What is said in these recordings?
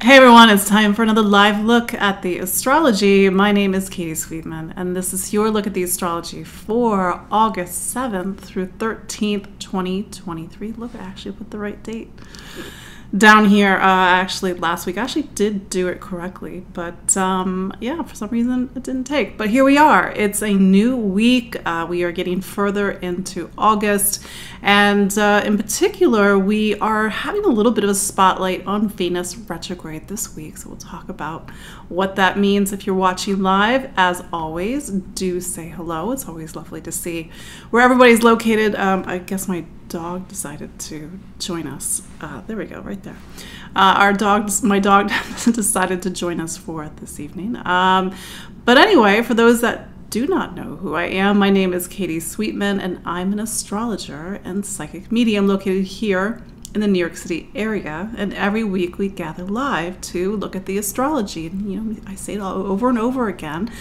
Hey everyone, it's time for another live look at the astrology. My name is Katie Sweetman, and this is your look at the astrology for August 7th through 13th, 2023. Look, I actually put the right date down here. Actually, last week I actually did do it correctly, but yeah, for some reason it didn't take. But here we are. It's a new week. We are getting further into August, and in particular, we are having a little bit of a spotlight on Venus retrograde this week. So we'll talk about what that means. If you're watching live, as always, do say hello. It's always lovely to see where everybody's located. I guess my dog decided to join us. There we go, right there. My dog decided to join us for this evening. But anyway, for those that do not know who I am, my name is Katie Sweetman, and I'm an astrologer and psychic medium located here in the New York City area. And every week we gather live to look at the astrology. And, you know, I say it all over and over again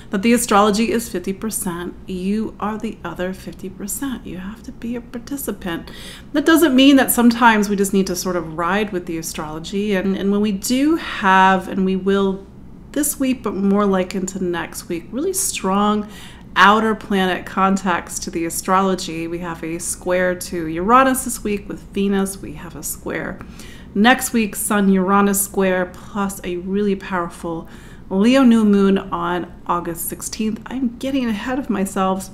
that the astrology is 50%. You are the other 50%. You have to be a participant. That doesn't mean that sometimes we just need to sort of ride with the astrology. And when we do have, and we will this week, but more like into next week, really strong outer planet contacts to the astrology. We have a square to Uranus this week with Venus. We have a square next week, Sun-Uranus square, plus a really powerful Leo new moon on August 16th. I'm getting ahead of myself,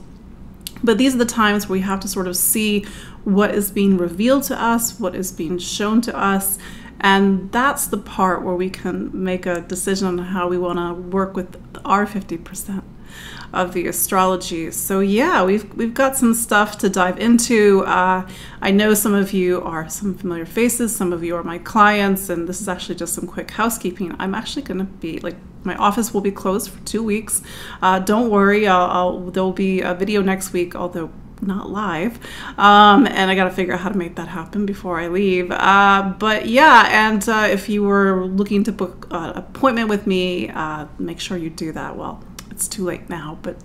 but these are the times where we have to sort of see what is being revealed to us, what is being shown to us, and that's the part where we can make a decision on how we want to work with our 50% of the astrology. So yeah, we've got some stuff to dive into. I know some of you are some familiar faces, some of you are my clients, and this is actually just some quick housekeeping. I'm actually going to be my office will be closed for 2 weeks. Don't worry, there'll be a video next week, although not live, and I got to figure out how to make that happen before I leave. But yeah, and if you were looking to book an appointment with me, make sure you do that. Well, it's too late now, but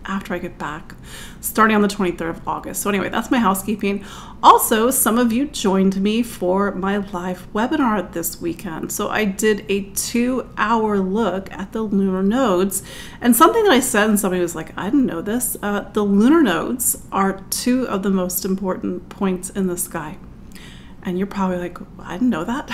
after I get back, starting on the 23rd of August. So anyway, that's my housekeeping. Also, some of you joined me for my live webinar this weekend. So I did a 2-hour look at the lunar nodes, and something that I said, and somebody was like, I didn't know this. The lunar nodes are 2 of the most important points in the sky. And you're probably like, I didn't know that.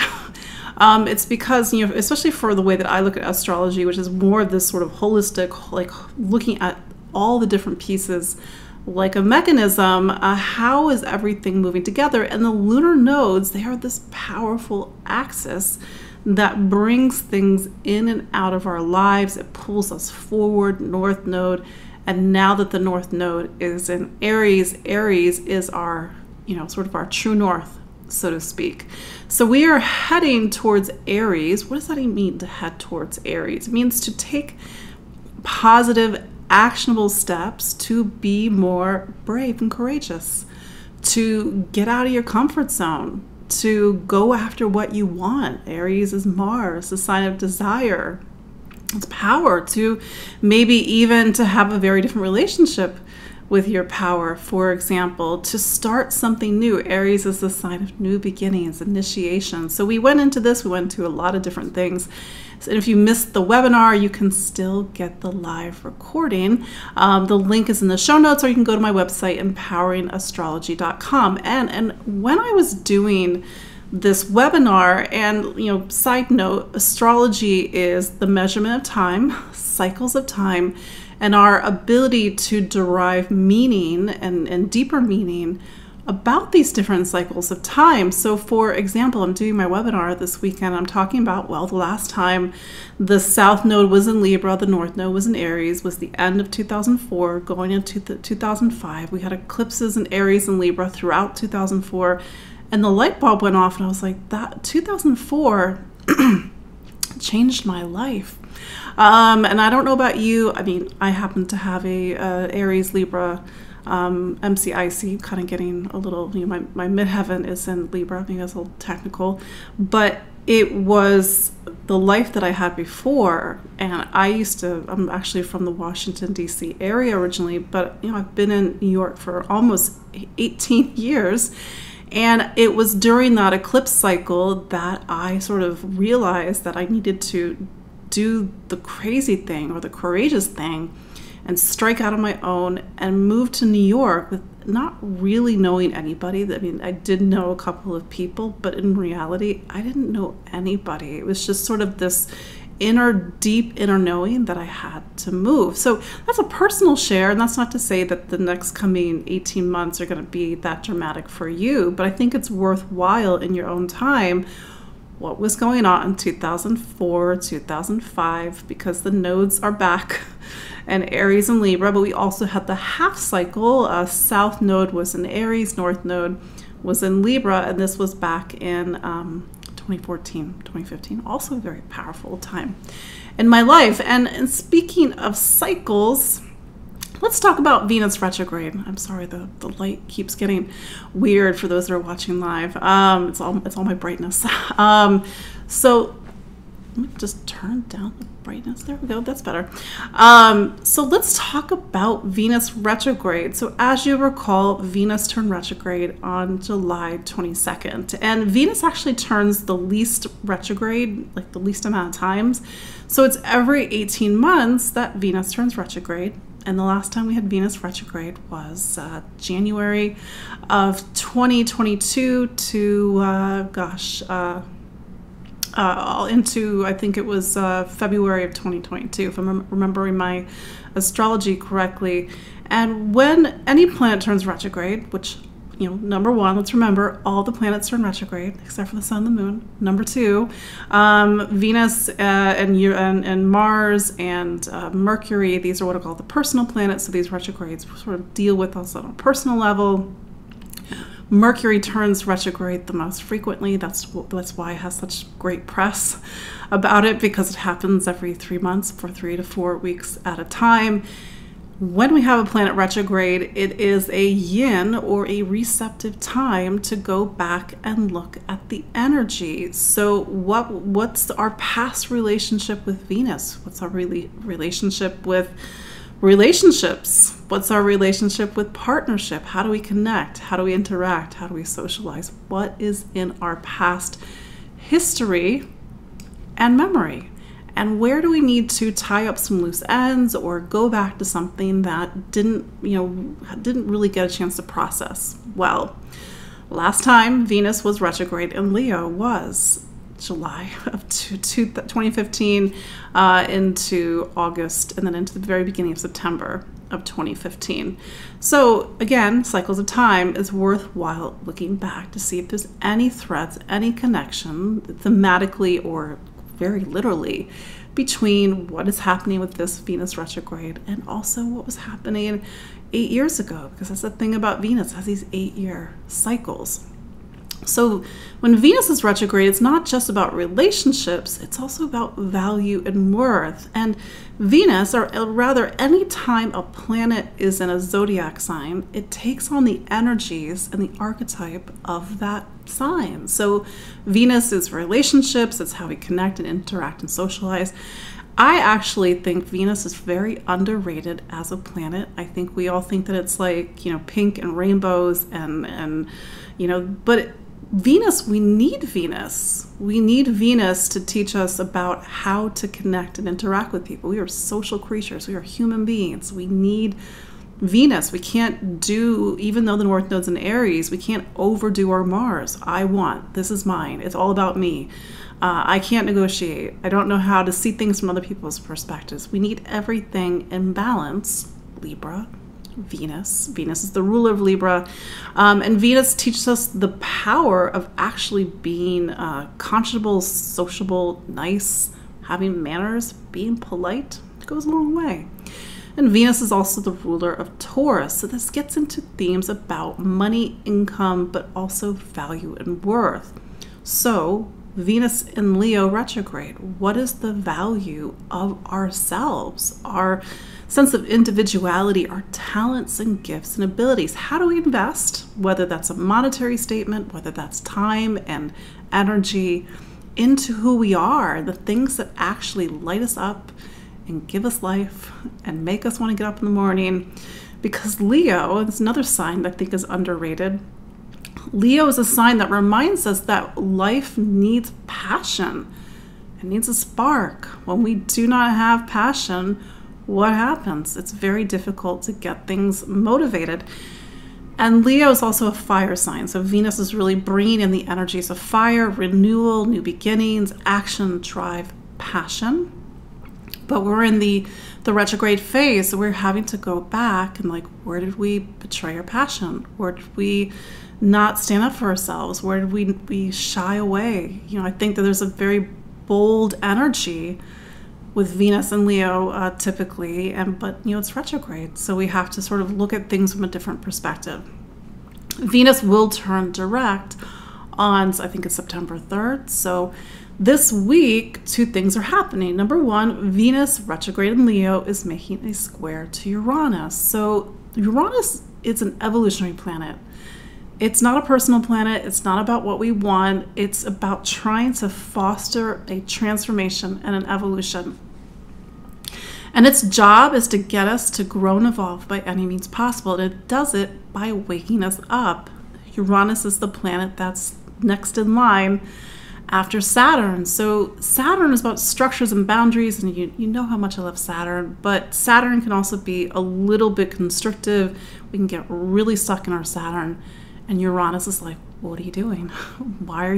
It's because, you know, especially for the way that I look at astrology, which is more of this sort of holistic, like looking at all the different pieces like a mechanism, how is everything moving together? And the lunar nodes, they are this powerful axis that brings things in and out of our lives. It pulls us forward, north node. And now that the north node is in Aries, Aries is our, you know, sort of our true north, so to speak. So we are heading towards Aries. What does that even mean, to head towards Aries? It means to take positive, actionable steps to be more brave and courageous, to get out of your comfort zone, to go after what you want. Aries is Mars, the sign of desire. It's power, to maybe even to have a very different relationship with your power. For example, to start something new. Aries is the sign of new beginnings, initiation. So we went into this, we went into a lot of different things. And if you missed the webinar, you can still get the live recording. The link is in the show notes, or you can go to my website, empoweringastrology.com. And when I was doing this webinar, and you know, side note, astrology is the measurement of time, cycles of time, and our ability to derive meaning and deeper meaning about these different cycles of time. So for example, I'm doing my webinar this weekend. I'm talking about, well, the last time the south node was in Libra, the north node was in Aries, was the end of 2004, going into 2005. We had eclipses in Aries and Libra throughout 2004, and the light bulb went off, and I was like, that 2004 changed my life. And I don't know about you. I mean, I happen to have a Aries-Libra MCIC, kind of getting a little, you know, my midheaven is in Libra. I think that's a little technical, but it was the life that I had before. And I'm actually from the Washington, D.C. area originally, but you know, I've been in New York for almost 18 years. And it was during that eclipse cycle that I sort of realized that I needed to do the crazy thing or the courageous thing and strike out on my own and move to New York with not really knowing anybody. I mean, I did know a couple of people, but in reality, I didn't know anybody. It was just sort of this deep inner knowing that I had to move. So that's a personal share, and that's not to say that the next coming 18 months are going to be that dramatic for you, but I think it's worthwhile in your own time what was going on in 2004, 2005, because the nodes are back and Aries and Libra, but we also had the half cycle. South node was in Aries, North node was in Libra, and this was back in 2014, 2015, also a very powerful time in my life. And speaking of cycles, let's talk about Venus retrograde. I'm sorry, the light keeps getting weird for those that are watching live. It's all my brightness. So let me just turn down the brightness. There we go. That's better. So let's talk about Venus retrograde. So as you recall, Venus turned retrograde on July 22nd. And Venus actually turns the least retrograde, like the least amount of times. So it's every 18 months that Venus turns retrograde. And the last time we had Venus retrograde was January of 2022 to, into, I think it was February of 2022, if I'm remembering my astrology correctly. And when any planet turns retrograde, which, you know, number one, let's remember all the planets turn retrograde except for the sun and the moon. Number two, Venus and Mars and Mercury, these are what are called the personal planets. So these retrogrades sort of deal with us on a personal level. Mercury turns retrograde the most frequently. That's why it has such great press about it, because it happens every 3 months for 3 to 4 weeks at a time. When we have a planet retrograde, it is a yin or a receptive time to go back and look at the energy. So what's our past relationship with Venus? What's our relationship with relationships? What's our relationship with partnership? How do we connect? How do we interact? How do we socialize? What is in our past history and memory? And where do we need to tie up some loose ends or go back to something that didn't really get a chance to process? Well, last time Venus was retrograde in Leo was July of 2015 into August, and then into the very beginning of September of 2015. So again, cycles of time is worthwhile looking back to see if there's any threads, any connection thematically or very literally between what is happening with this Venus retrograde and also what was happening 8 years ago, because that's the thing about Venus, it has these 8-year cycles. So when Venus is retrograde, it's not just about relationships, it's also about value and worth. And Venus, or rather any time a planet is in a zodiac sign, it takes on the energies and the archetype of that sign. So Venus is relationships, it's how we connect and interact and socialize. I actually think Venus is very underrated as a planet. I think we all think that it's like, you know, pink and rainbows and you know, but Venus, we need Venus. We need Venus to teach us about how to connect and interact with people. We are social creatures. We are human beings. We need Venus. We can't do, even though the North Node's in Aries, we can't overdo our Mars. I want, this is mine. It's all about me. I can't negotiate. I don't know how to see things from other people's perspectives. We need everything in balance. Libra. Venus. Venus is the ruler of Libra. And Venus teaches us the power of actually being conscionable, sociable, nice, having manners, being polite. It goes a long way. And Venus is also the ruler of Taurus. So this gets into themes about money, income, but also value and worth. So Venus in Leo retrograde, what is the value of ourselves, our sense of individuality, our talents and gifts and abilities? How do we invest, whether that's a monetary statement, whether that's time and energy, into who we are, the things that actually light us up and give us life and make us want to get up in the morning? Because Leo, and it's another sign that I think is underrated, Leo is a sign that reminds us that life needs passion. It needs a spark. When we do not have passion, what happens? It's very difficult to get things motivated. And Leo is also a fire sign. So Venus is really bringing in the energies of fire, renewal, new beginnings, action, drive, passion. But we're in the retrograde phase, so we're having to go back and like, where did we betray our passion? Where did we not stand up for ourselves? Where did we shy away? You know, I think that there's a very bold energy with Venus and Leo typically, but you know, it's retrograde, so we have to sort of look at things from a different perspective. Venus will turn direct on, I think it's September 3rd. So this week, two things are happening. Number one, Venus retrograde in Leo is making a square to Uranus. So Uranus is an evolutionary planet. It's not a personal planet. It's not about what we want. It's about trying to foster a transformation and an evolution. And its job is to get us to grow and evolve by any means possible. And it does it by waking us up. Uranus is the planet that's next in line after Saturn. So Saturn is about structures and boundaries, and you know how much I love Saturn, but Saturn can also be a little bit constrictive. We can get really stuck in our Saturn. And Uranus is like, what are you doing? Why are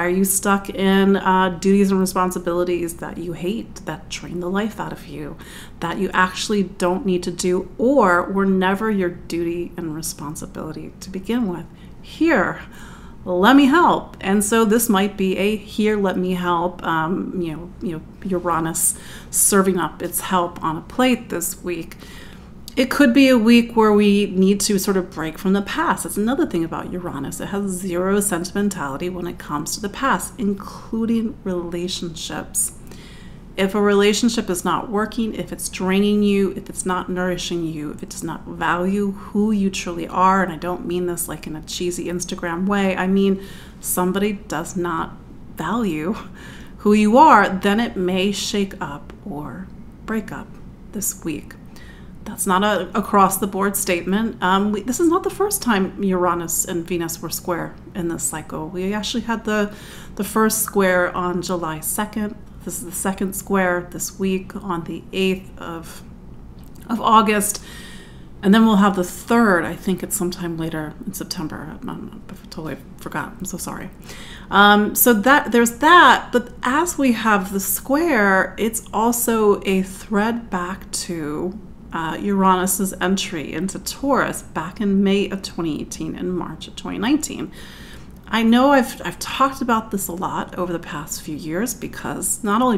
you stuck in duties and responsibilities that you hate, that drain the life out of you, that you actually don't need to do, or were never your duty and responsibility to begin with? Here, let me help. And so this might be a here, let me help. Uranus serving up its help on a plate this week. It could be a week where we need to sort of break from the past. That's another thing about Uranus. It has zero sentimentality when it comes to the past, including relationships. If a relationship is not working, if it's draining you, if it's not nourishing you, if it does not value who you truly are, and I don't mean this like in a cheesy Instagram way, I mean somebody does not value who you are, then it may shake up or break up this week. That's not a across-the-board statement. This is not the first time Uranus and Venus were square in this cycle. We actually had the first square on July 2nd. This is the second square this week on the 8th of August. And then we'll have the third, I think it's sometime later in September. I totally forgot. I'm so sorry. So there's that. But as we have the square, it's also a thread back to Uranus's entry into Taurus back in May of 2018 and March of 2019. I know I've talked about this a lot over the past few years because I've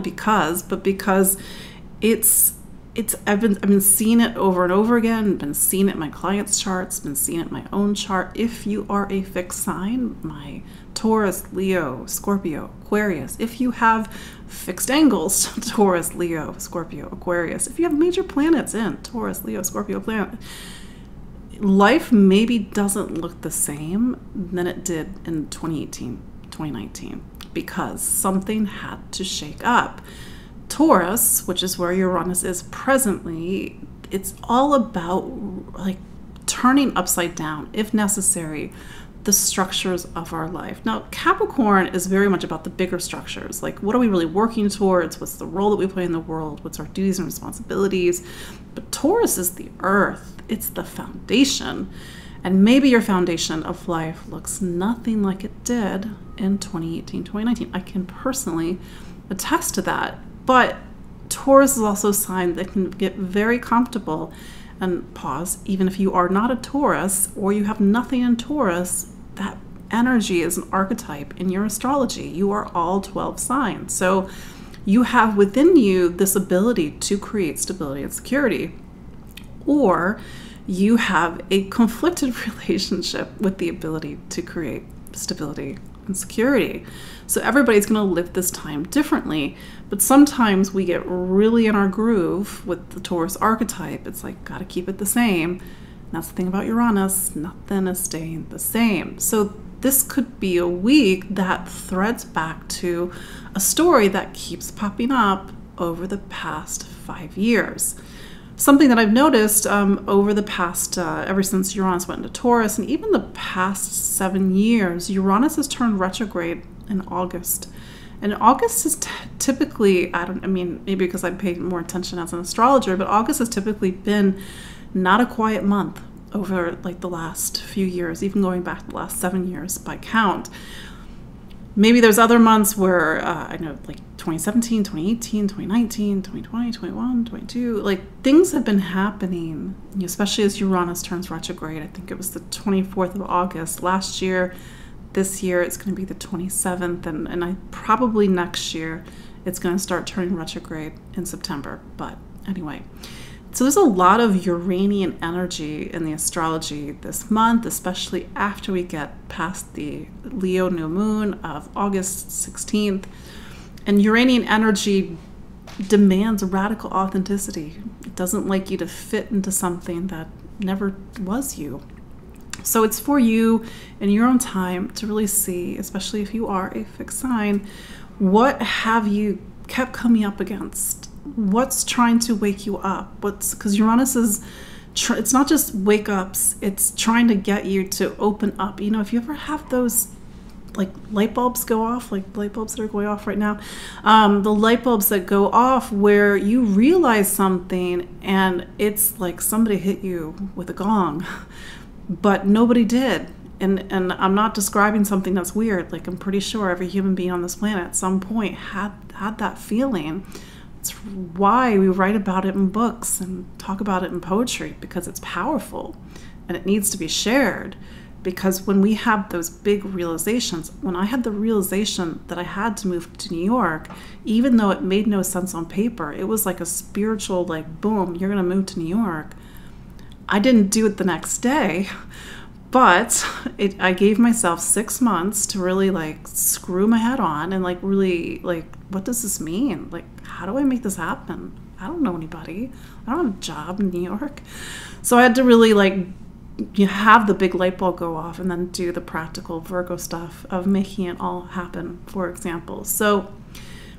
been seeing it over and over again, been seeing it in my clients' charts, been seeing it in my own chart. If you are a fixed sign, my Taurus, Leo, Scorpio, Aquarius, if you have fixed angles to Taurus, Leo, Scorpio, Aquarius, if you have major planets in Taurus, Leo, Scorpio planet, life maybe doesn't look the same than it did in 2018, 2019, because something had to shake up. Taurus, which is where Uranus is presently, it's all about like turning upside down, if necessary, the structures of our life. Now, Capricorn is very much about the bigger structures. Like, what are we really working towards? What's the role that we play in the world? What's our duties and responsibilities? But Taurus is the earth. It's the foundation. And maybe your foundation of life looks nothing like it did in 2018, 2019. I can personally attest to that. But Taurus is also a sign that can get very comfortable and pause. Even if you are not a Taurus or you have nothing in Taurus, that energy is an archetype in your astrology. You are all 12 signs. So you have within you this ability to create stability and security. Or you have a conflicted relationship with the ability to create stability and security. So everybody's going to live this time differently, but sometimes we get really in our groove with the Taurus archetype. It's like, got to keep it the same. And that's the thing about Uranus, nothing is staying the same. So this could be a week that threads back to a story that keeps popping up over the past 5 years. something that I've noticed over the past, ever since Uranus went into Taurus, and even the past 7 years, Uranus has turned retrograde in August. And August is typically, I mean, maybe because I pay more attention as an astrologer, but August has typically been not a quiet month over like the last few years, even going back the last 7 years by count. Maybe there's other months where, I know, like 2017, 2018, 2019, 2020, 21, 22, like things have been happening, especially as Uranus turns retrograde. I think it was the 24th of August last year. This year it's going to be the 27th, and I probably next year it's going to start turning retrograde in September. But anyway, so there's a lot of Uranian energy in the astrology this month, especially after we get past the Leo new moon of August 16th. And Uranian energy demands radical authenticity. It doesn't like you to fit into something that never was you. So it's for you in your own time to really see, especially if you are a fixed sign, what have you kept coming up against? What's trying to wake you up? Because Uranus is, it's not just wake ups, it's trying to get you to open up. You know, if you ever have those like light bulbs go off, like light bulbs that are going off right now, the light bulbs that go off where you realize something and it's like somebody hit you with a gong, but nobody did. And I'm not describing something that's weird. Like, I'm pretty sure every human being on this planet at some point had that feeling. It's why we write about it in books and talk about it in poetry, because it's powerful and it needs to be shared. Because when we have those big realizations, when I had the realization that I had to move to New York, even though it made no sense on paper, it was like a spiritual, like, boom, you're going to move to New York. I didn't do it the next day, but I gave myself 6 months to really like screw my head on and like really like, what does this mean? Like, how do I make this happen? I don't know anybody. I don't have a job in New York. So I had to really like, you have the big light bulb go off and then do the practical Virgo stuff of making it all happen, for example. So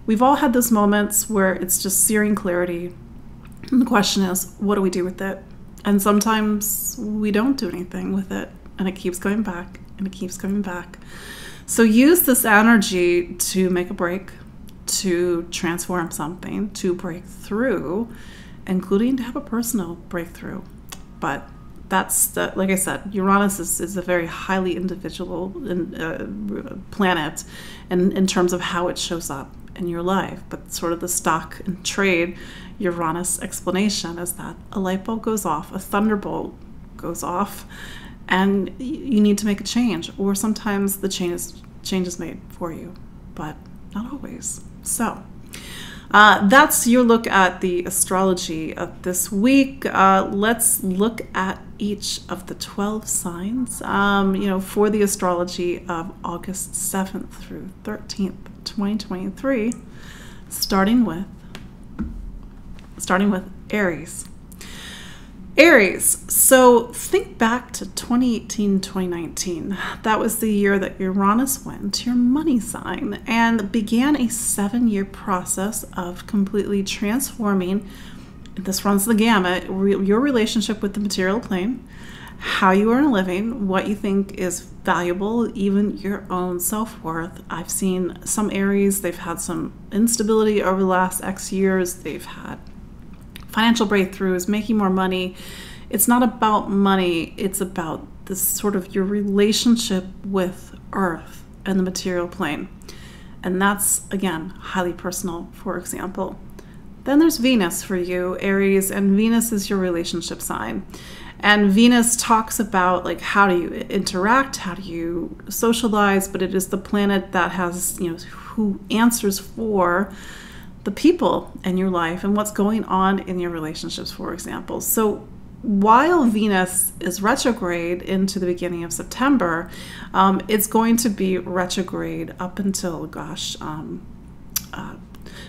we've all had those moments where it's just searing clarity. And the question is, what do we do with it? And sometimes we don't do anything with it, and it keeps going back and it keeps coming back. So use this energy to make a break, to transform something, to break through, including to have a personal breakthrough. But that's the, like I said, Uranus is a very highly individual planet in terms of how it shows up in your life. But sort of the stock and trade Uranus explanation is that a light bulb goes off, a thunderbolt goes off, and you need to make a change. Or sometimes the change is made for you, but not always. So that's your look at the astrology of this week. Let's look at each of the 12 signs, for the astrology of August 7th through 13th, 2023, starting with Aries. Aries, so think back to 2018, 2019. That was the year that Uranus went to your money sign and began a 7-year process of completely transforming, this runs the gamut, your relationship with the material plane, how you earn a living, what you think is valuable, even your own self-worth. I've seen some Aries, they've had some instability over the last X years. They've had financial breakthroughs, making more money. It's not about money. It's about this sort of your relationship with Earth and the material plane. And that's, again, highly personal, for example. Then there's Venus for you, Aries, and Venus is your relationship sign. And Venus talks about like how do you interact, how do you socialize, but it is the planet that has, who answers for the people in your life and what's going on in your relationships, for example. So while Venus is retrograde into the beginning of September, it's going to be retrograde up until,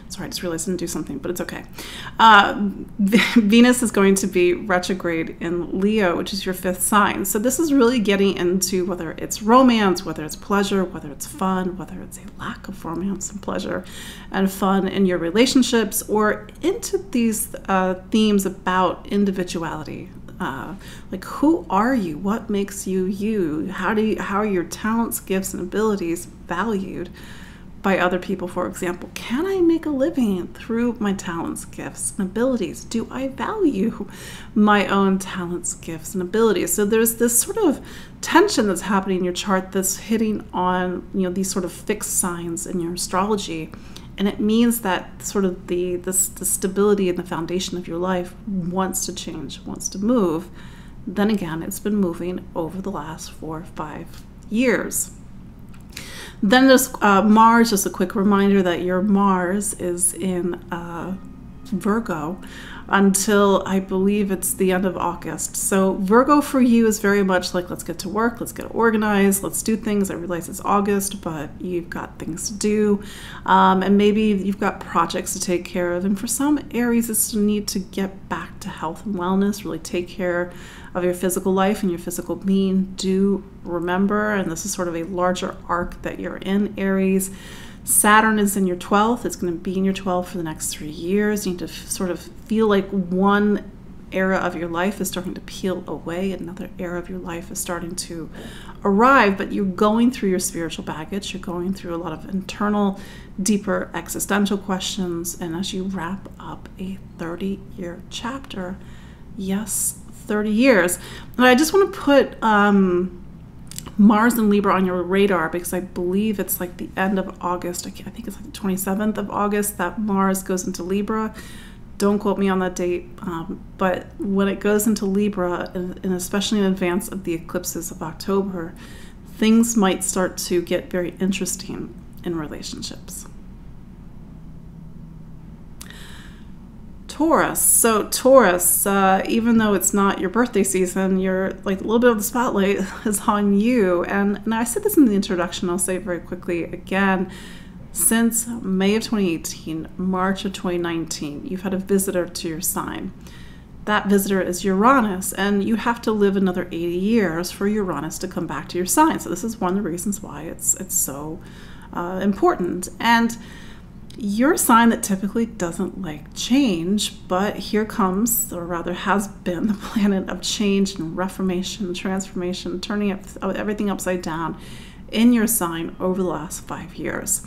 Sorry, I just realized I didn't do something, but it's okay. Venus is going to be retrograde in Leo, which is your 5th sign. So this is really getting into whether it's romance, whether it's pleasure, whether it's fun, whether it's a lack of romance and pleasure and fun in your relationships, or into these themes about individuality. Like, who are you? What makes you you? How are your talents, gifts, and abilities valued by other people? For example, can I make a living through my talents, gifts, and abilities? Do I value my own talents, gifts, and abilities? So there's this sort of tension that's happening in your chart that's hitting on, these sort of fixed signs in your astrology. And it means that sort of the stability and the foundation of your life wants to change, wants to move. Then again, it's been moving over the last 4 or 5 years. Then there's Mars. Just a quick reminder that your Mars is in Virgo until I believe it's the end of August. So Virgo for you is very much like, let's get to work, let's get organized, let's do things. I realize it's August, but you've got things to do. And maybe you've got projects to take care of. And for some Aries, it's the need to get back to health and wellness, really take care of your physical life and your physical being. Do remember, and this is sort of a larger arc that you're in, Aries, Saturn is in your 12th. It's going to be in your 12th for the next 3 years. You need to sort of feel like one era of your life is starting to peel away. Another era of your life is starting to arrive, but you're going through your spiritual baggage. You're going through a lot of internal, deeper existential questions. And as you wrap up a 30-year chapter, yes, 30 years. And I just want to put Mars and Libra on your radar, because I believe it's like the end of August. I think it's like the 27th of August that Mars goes into Libra. Don't quote me on that date, but when it goes into Libra, and especially in advance of the eclipses of October, things might start to get very interesting in relationships. Taurus. So Taurus, even though it's not your birthday season, you're like a little bit of the spotlight is on you. And I said this in the introduction, I'll say it very quickly again. Since May of 2018, March of 2019, you've had a visitor to your sign. That visitor is Uranus, and you have to live another 80 years for Uranus to come back to your sign. So this is one of the reasons why it's so important. And you're a sign that typically doesn't like change, but here comes, or rather has been, the planet of change and reformation, transformation, turning everything upside down in your sign over the last 5 years.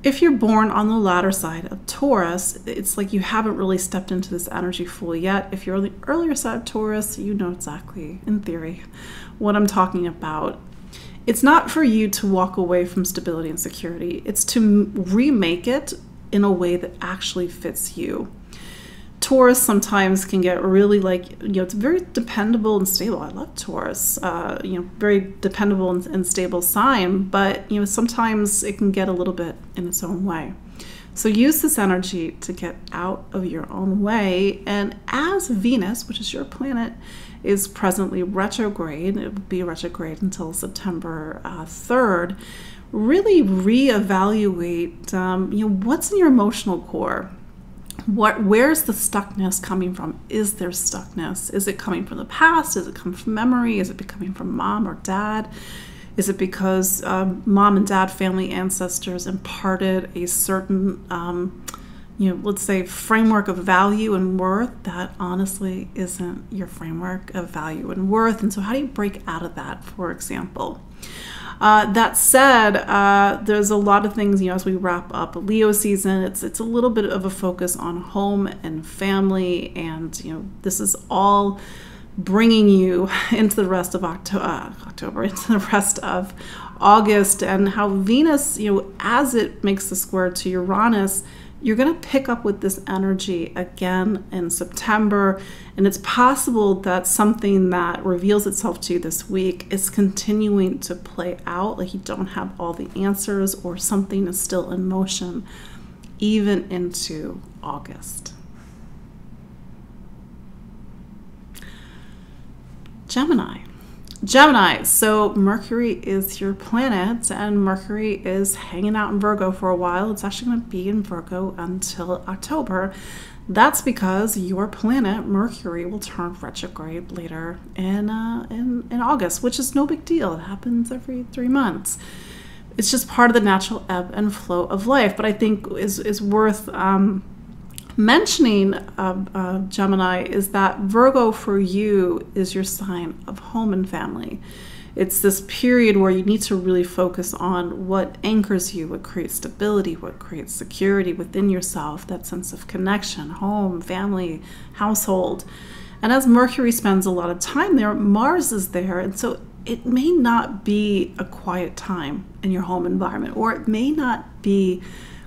If you're born on the latter side of Taurus, it's like you haven't really stepped into this energy fully yet. If you're on the earlier side of Taurus, you know exactly, in theory, what I'm talking about. It's not for you to walk away from stability and security. It's to remake it in a way that actually fits you. Taurus sometimes can get really it's very dependable and stable. I love Taurus, very dependable and stable sign, but, sometimes it can get a little bit in its own way. So use this energy to get out of your own way. And as Venus, which is your planet, is presently retrograde, it will be retrograde until September 3rd, really reevaluate, what's in your emotional core. Where's the stuckness coming from? Is there stuckness? Is it coming from the past? Is it coming from memory? Is it coming from mom or dad? Is it because mom and dad, family, ancestors imparted a certain, let's say, framework of value and worth that honestly isn't your framework of value and worth? And so how do you break out of that, for example? That said, there's a lot of things, as we wrap up Leo season, it's a little bit of a focus on home and family. And, this is all bringing you into the rest of October, into the rest of August, and how Venus, as it makes the square to Uranus, you're going to pick up with this energy again in September. And it's possible that something that reveals itself to you this week is continuing to play out, like you don't have all the answers, or something is still in motion even into August. Gemini. Gemini, so Mercury is your planet, and Mercury is hanging out in Virgo for a while. It's actually going to be in Virgo until October. That's because your planet, Mercury, will turn retrograde later in August, which is no big deal. It happens every 3 months. It's just part of the natural ebb and flow of life. But I think is worth mentioning, Gemini, is that Virgo for you is your sign of home and family. It's this period where you need to really focus on what anchors you, what creates stability, what creates security within yourself, that sense of connection, home, family, household. And as Mercury spends a lot of time there, Mars is there. And so it may not be a quiet time in your home environment, or it may not be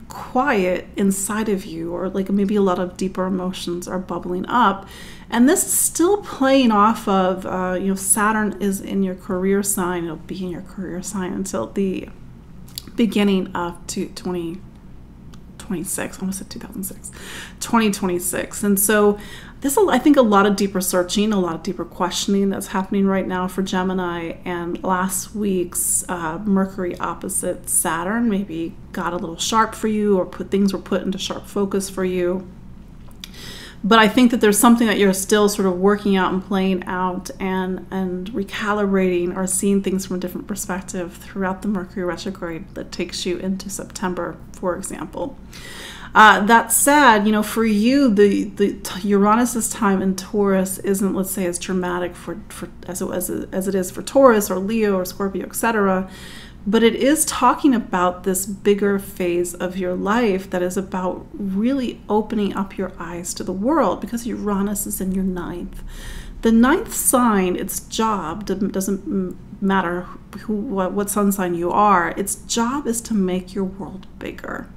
quiet inside of you, or like maybe a lot of deeper emotions are bubbling up. And this is still playing off of, Saturn is in your career sign. It'll be in your career sign until the beginning of 2026, almost at 2006, 2026. And so this is, I think, a lot of deeper searching, a lot of deeper questioning that's happening right now for Gemini. And last week's Mercury opposite Saturn maybe got a little sharp for you, or things were put into sharp focus for you. But I think that there's something that you're still sort of working out and playing out and recalibrating, or seeing things from a different perspective throughout the Mercury retrograde that takes you into September, for example. That said, for you, the Uranus's time in Taurus isn't, let's say, as dramatic as it is for Taurus or Leo or Scorpio, etc. But it is talking about this bigger phase of your life that is about really opening up your eyes to the world, because Uranus is in your ninth. The ninth sign, its job, doesn't matter what sun sign you are, its job is to make your world bigger.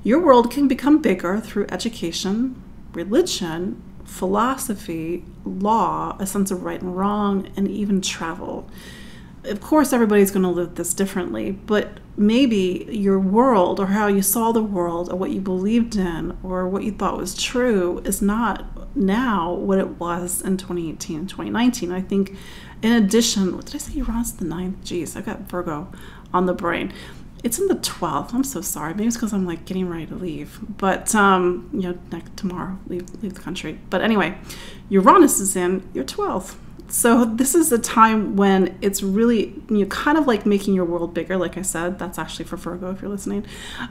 Your world can become bigger through education, religion, philosophy, law, a sense of right and wrong, and even travel. Of course, everybody's going to live this differently, but maybe your world, or how you saw the world, or what you believed in, or what you thought was true, is not now what it was in 2018 and 2019. I think, in addition, what did I say? Uranus the 9th? Jeez, I've got Virgo on the brain. It's in the 12th. I'm so sorry. Maybe it's because I'm like getting ready to leave. But, tomorrow, leave the country. But anyway, Uranus is in your 12th. So this is a time when it's really, kind of like making your world bigger. Like I said, that's actually for Virgo if you're listening.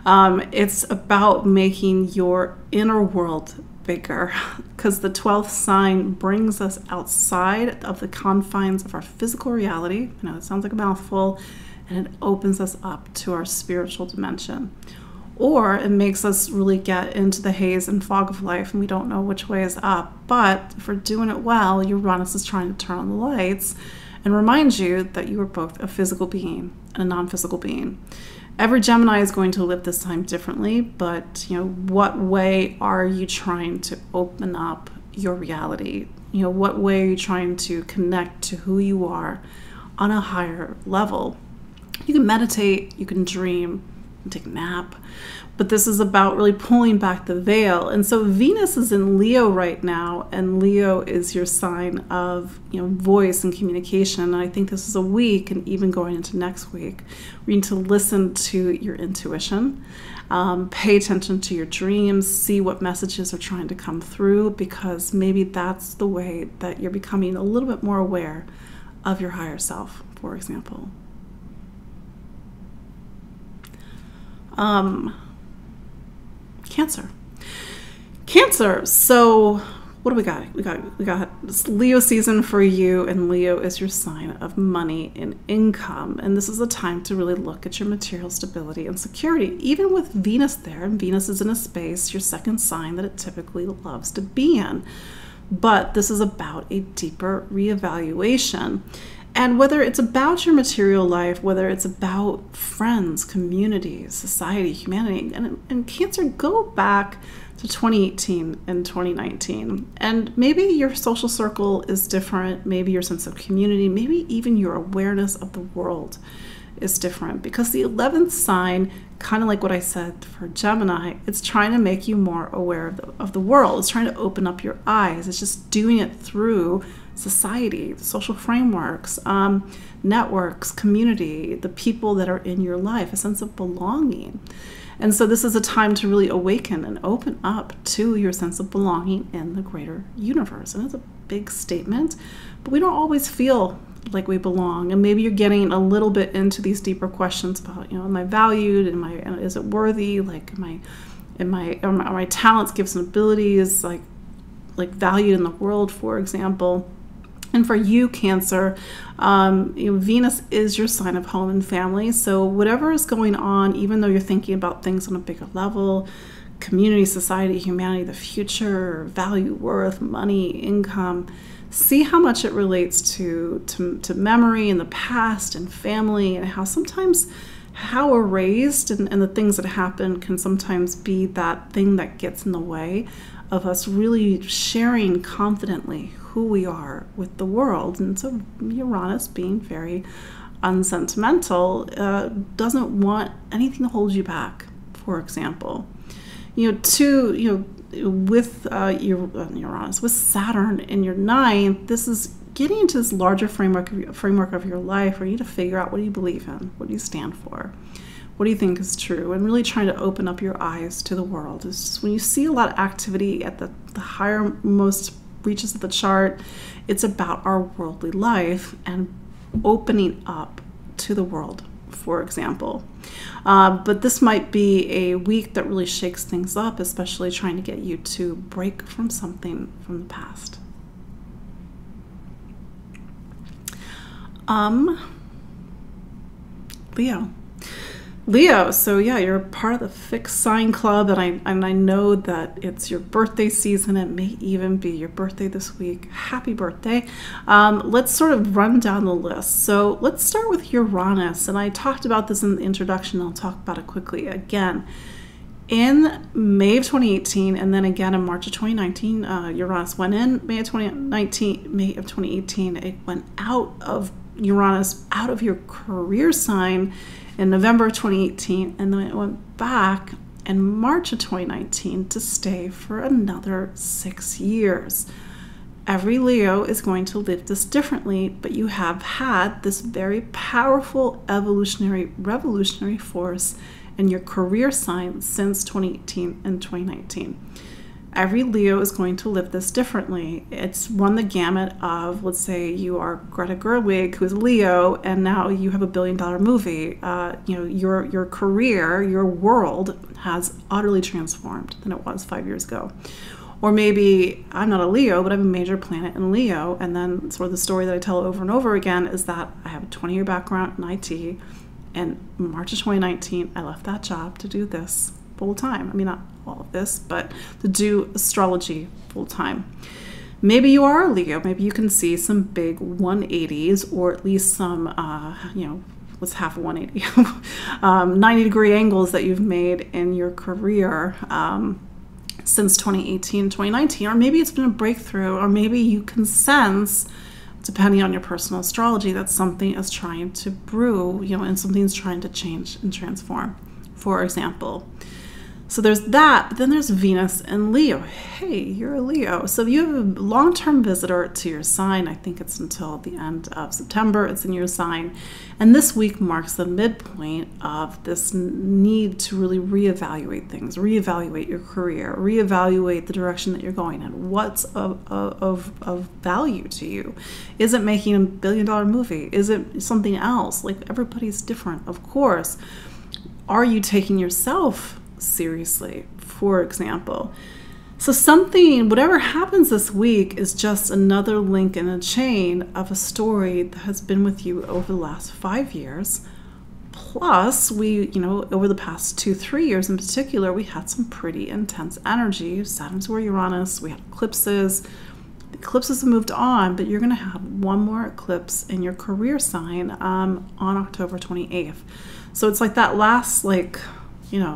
It's about making your inner world bigger, because the 12th sign brings us outside of the confines of our physical reality. I know it sounds like a mouthful, and it opens us up to our spiritual dimension. Or it makes us really get into the haze and fog of life, and we don't know which way is up. But if we're doing it well, Uranus is trying to turn on the lights and remind you that you are both a physical being and a non-physical being. Every Gemini is going to live this time differently, but what way are you trying to open up your reality? What way are you trying to connect to who you are on a higher level? You can meditate, you can dream, take a nap, but this is about really pulling back the veil. And so Venus is in Leo right now, and Leo is your sign of voice and communication. And I think this is a week, and even going into next week, we need to listen to your intuition, pay attention to your dreams, see what messages are trying to come through, because maybe that's the way that you're becoming a little bit more aware of your higher self, for example. Cancer. So what do we got? We got this Leo season for you, and Leo is your sign of money and income. And this is a time to really look at your material stability and security, even with Venus there. And Venus is in a space, your second sign, that it typically loves to be in. But this is about a deeper reevaluation. And whether it's about your material life, whether it's about friends, community, society, humanity, and Cancer, go back to 2018 and 2019. And maybe your social circle is different. Maybe your sense of community, maybe even your awareness of the world is different. Because the 11th sign, kind of like what I said for Gemini, it's trying to make you more aware of the world. It's trying to open up your eyes. It's just doing it through society, social frameworks, networks, community, the people that are in your life, a sense of belonging. And so this is a time to really awaken and open up to your sense of belonging in the greater universe. And it's a big statement, but we don't always feel like we belong. And maybe you're getting a little bit into these deeper questions about, am I valued? Is it worthy? Like, are my talents, gifts, and abilities like valued in the world, for example? And for you, Cancer, Venus is your sign of home and family. So whatever is going on, even though you're thinking about things on a bigger level, community, society, humanity, the future, value, worth, money, income, see how much it relates to memory and the past and family, and how sometimes how we're raised and the things that happen can sometimes be that thing that gets in the way of us really sharing confidently who we are with the world. And so Uranus, being very unsentimental, doesn't want anything to hold you back, for example. With Uranus, with Saturn in your ninth, this is getting into this larger framework of your life, where you need to figure out, what do you believe in? What do you stand for? What do you think is true? And really trying to open up your eyes to the world. It's just when you see a lot of activity at the higher most reaches of the chart, it's about our worldly life and opening up to the world, for example. But this might be a week that really shakes things up, especially trying to get you to break from something from the past. Leo, so yeah, you're part of the fixed sign club, and I know that it's your birthday season. It may even be your birthday this week. Happy birthday. Let's sort of run down the list. So let's start with Uranus, and I talked about this in the introduction. I'll talk about it quickly again. In May of 2018, and then again in March of 2019, Uranus went in. May of 2018, it went out of Uranus, out of your career sign in November of 2018, and then it went back in March of 2019 to stay for another 6 years. Every Leo is going to live this differently, but you have had this very powerful evolutionary, revolutionary force in your career sign since 2018 and 2019. Every Leo is going to live this differently. It's run the gamut of, let's say you are Greta Gerwig, who is Leo, and now you have a $1 billion movie. Your career, your world has utterly transformed than it was 5 years ago. Or maybe I'm not a Leo, but I have a major planet in Leo, and then sort of the story that I tell over and over again is that I have a 20-year background in IT, and in March of 2019, I left that job to do this full time. I mean, not all of this, but to do astrology full time. Maybe you are a Leo. Maybe you can see some big 180s, or at least some, what's half a 180? 90-degree angles that you've made in your career since 2018, 2019. Or maybe it's been a breakthrough, or maybe you can sense, depending on your personal astrology, that something is trying to brew, and something's trying to change and transform, for example. So there's that, but then there's Venus and Leo. Hey, you're a Leo. So you have a long-term visitor to your sign. I think it's until the end of September. It's in your sign. And this week marks the midpoint of this need to really reevaluate things, reevaluate your career, reevaluate the direction that you're going in. What's of value to you? Is it making a $1 billion movie? Is it something else? Like, everybody's different, of course. Are you taking yourself seriously, for example? So whatever happens this week is just another link in a chain of a story that has been with you over the last 5 years. Plus, over the past 2-3 years in particular, we had some pretty intense energy. Saturn's where Uranus, we had eclipses. The eclipses have moved on, but you're going to have one more eclipse in your career sign on October 28th. So it's like that last,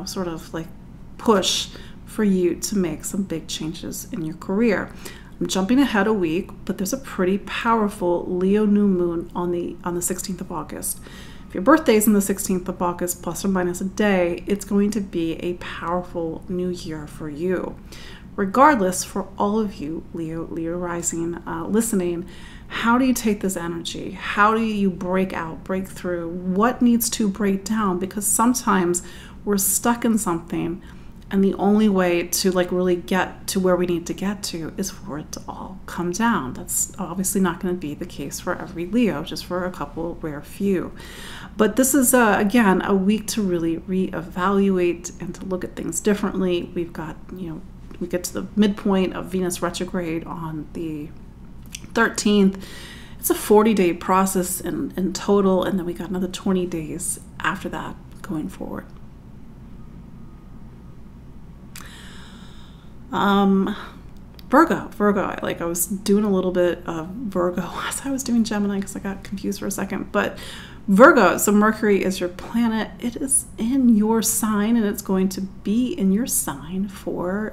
sort of like push for you to make some big changes in your career. I'm jumping ahead a week, but there's a pretty powerful Leo new moon on the 16th of August. If your birthday is on the 16th of August, plus or minus a day, it's going to be a powerful new year for you. Regardless, for all of you, Leo rising, listening, how do you take this energy? How do you break out, break through? What needs to break down? Because sometimes we're stuck in something, and the only way to really get to where we need to get to is for it to all come down. That's obviously not going to be the case for every Leo, just for a couple rare few. But this is, again, a week to really reevaluate and to look at things differently. We've got, we get to the midpoint of Venus retrograde on the 13th. It's a 40-day process in total, and then we got another 20 days after that going forward. Virgo, I was doing a little bit of Virgo as I was doing Gemini because I got confused for a second, but Virgo, so Mercury is your planet. It is in your sign, and it's going to be in your sign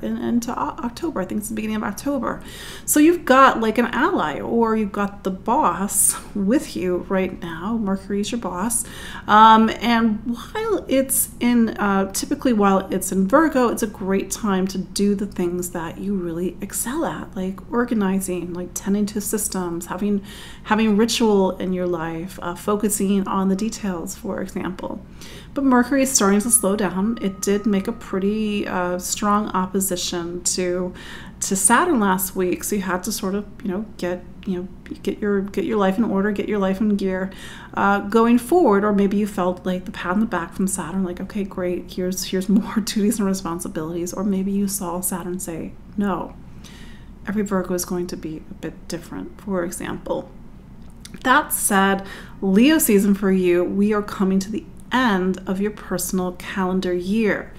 into October. I think it's the beginning of October. So you've got like an ally, or you've got the boss with you right now. Mercury is your boss. And while it's in, typically while it's in Virgo, it's a great time to do the things that you really excel at, like organizing, like tending to systems, having ritual in your life, focusing on the details, for example. But Mercury is starting to slow down. It did make a pretty strong opposition to Saturn last week, so you had to sort of get your life in order, get your life in gear going forward. Or maybe you felt like the pat on the back from Saturn, like, okay, great, here's more duties and responsibilities. Or maybe you saw Saturn say, no, every Virgo is going to be a bit different, for example. That said, Leo season for you, we are coming to the end of your personal calendar year.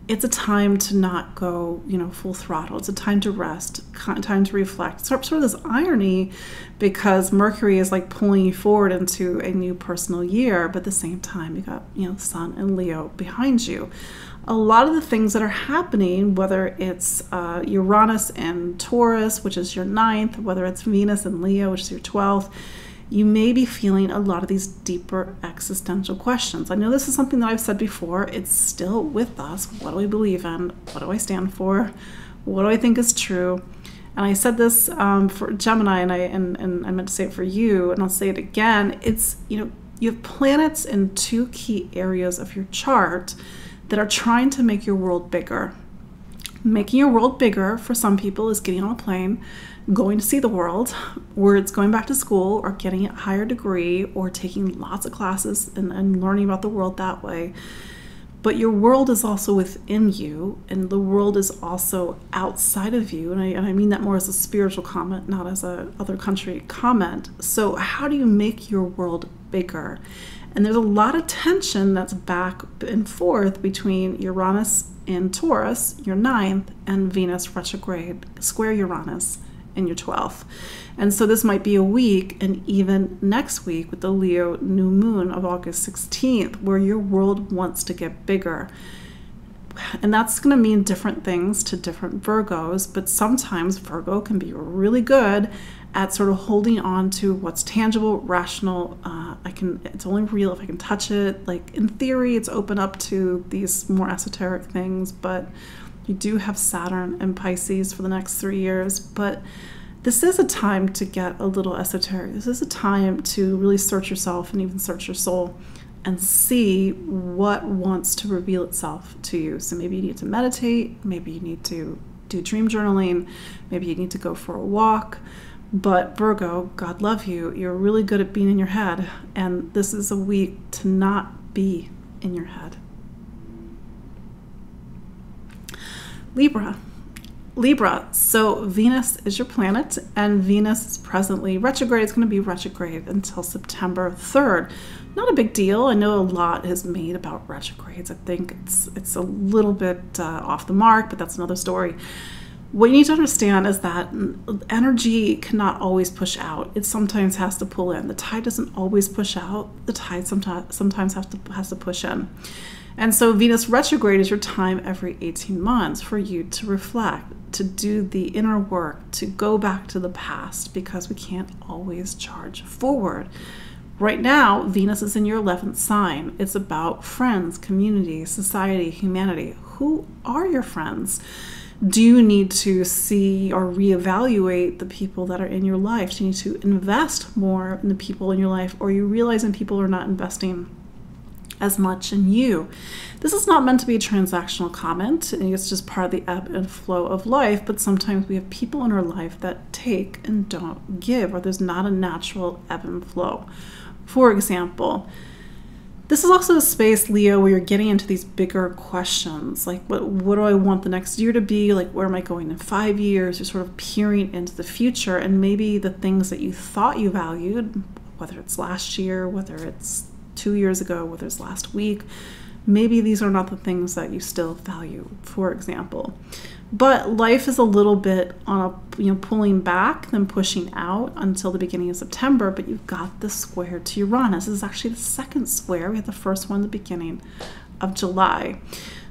It's a time to not go, full throttle. It's a time to rest, time to reflect. Sort of this irony, because Mercury is like pulling you forward into a new personal year, but at the same time, you got, Sun and Leo behind you. A lot of the things that are happening, whether it's Uranus and Taurus, which is your 9th, whether it's Venus and Leo, which is your 12th, you may be feeling a lot of these deeper existential questions. I know this is something that I've said before. It's still with us. What do I believe in? What do I stand for? What do I think is true? And I said this for Gemini, and I meant to say it for you, and I'll say it again. It's, you have planets in two key areas of your chart that are trying to make your world bigger. Making your world bigger for some people is getting on a plane, going to see the world, or it's going back to school, or getting a higher degree, or taking lots of classes and learning about the world that way. But your world is also within you, and the world is also outside of you. And I mean that more as a spiritual comment, not as a other country comment. So how do you make your world bigger? And there's a lot of tension that's back and forth between Uranus in Taurus, your 9th, and Venus retrograde, square Uranus, in your 12th. And so this might be a week, and even next week with the Leo new moon of August 16th, where your world wants to get bigger. And that's going to mean different things to different Virgos, but sometimes Virgo can be really good at sort of holding on to what's tangible, rational. It's only real if I can touch it. Like in theory, it's open up to these more esoteric things, but you do have Saturn and Pisces for the next 3 years. But this is a time to get a little esoteric. This is a time to really search yourself and even search your soul and see what wants to reveal itself to you. So maybe you need to meditate, maybe you need to do dream journaling, maybe you need to go for a walk. But Virgo, God love you, you're really good at being in your head, and this is a week to not be in your head. Libra, so Venus is your planet, and Venus is presently retrograde. It's going to be retrograde until September 3rd. Not a big deal. I know a lot is made about retrogrades. I think it's a little bit off the mark, but that's another story. What you need to understand is that energy cannot always push out. It sometimes has to pull in. The tide doesn't always push out. The tide sometimes has to push in. And so Venus retrograde is your time every 18 months for you to reflect, to do the inner work, to go back to the past, because we can't always charge forward. Right now, Venus is in your 11th sign. It's about friends, community, society, humanity. who are your friends? Do you need to see or reevaluate the people that are in your life? Do you need to invest more in the people in your life, or are you realizing people are not investing as much in you? This is not meant to be a transactional comment. It's just part of the ebb and flow of life, but sometimes we have people in our life that take and don't give, or there's not a natural ebb and flow. For example, this is also a space, Leo, where you're getting into these bigger questions, like what do I want the next year to be? Like, where am I going in 5 years? You're sort of peering into the future, and maybe the things that you thought you valued, whether it's last year, whether it's 2 years ago, whether it's last week, maybe these are not the things that you still value, for example. But life is a little bit on a, pulling back than pushing out until the beginning of September, but you've got the square to Uranus. This is actually the second square. We had the first one at the beginning of July.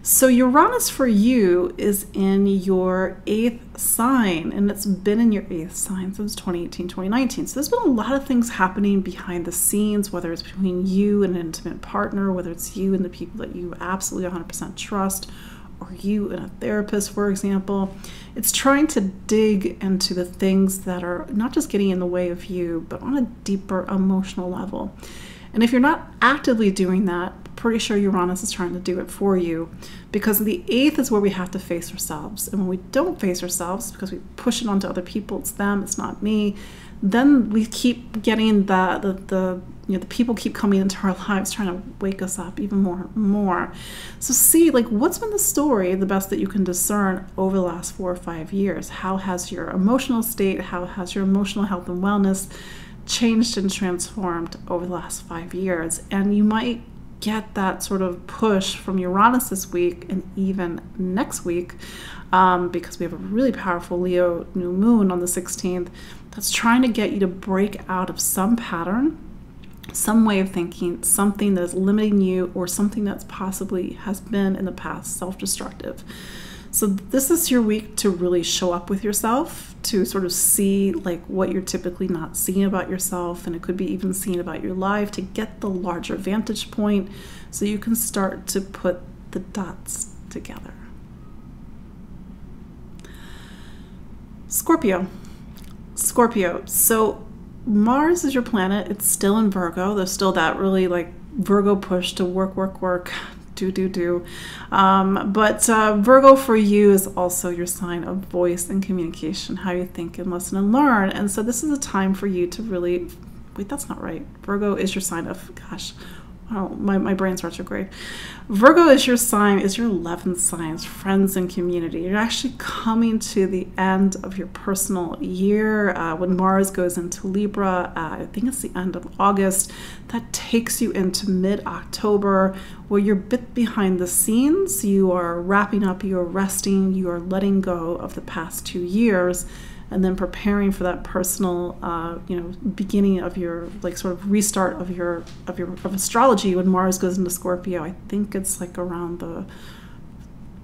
So Uranus for you is in your 8th sign, and it's been in your 8th sign since 2018, 2019. So there's been a lot of things happening behind the scenes, whether it's between you and an intimate partner, whether it's you and the people that you absolutely 100% trust, or you and a therapist, for example. It's trying to dig into the things that are not just getting in the way of you, but on a deeper emotional level. And if you're not actively doing that, pretty sure Uranus is trying to do it for you, because the 8th is where we have to face ourselves. And when we don't face ourselves, because we push it onto other people, it's them, it's not me, then we keep getting the people keep coming into our lives trying to wake us up even more and more. So see, like, what's been the story, the best that you can discern over the last 4 or 5 years? How has your emotional state, how has your emotional health and wellness changed and transformed over the last 5 years? And you might get that sort of push from Uranus this week and even next week, because we have a really powerful Leo new moon on the 16th that's trying to get you to break out of some pattern, some way of thinking, something that is limiting you, or something that's possibly has been in the past self-destructive. So this is your week to really show up with yourself, to sort of see like what you're typically not seeing about yourself, and it could be even seeing about your life, to get the larger vantage point so you can start to put the dots together. Scorpio. So Mars is your planet. It's still in Virgo. There's still that really like Virgo push to work, do. But Virgo for you is also your sign of voice and communication, how you think and listen and learn. And so this is a time for you to really, wait, that's not right. Virgo is your sign of, gosh, oh, my brain's retrograde. Virgo is your sign, is your 11th sign, it's friends and community. You're actually coming to the end of your personal year when Mars goes into Libra. I think it's the end of August. That takes you into mid-October, where you're a bit behind the scenes. You are wrapping up, you are resting, you are letting go of the past 2 years, and then preparing for that personal, beginning of your like sort of restart of astrology when Mars goes into Scorpio. I think it's like around the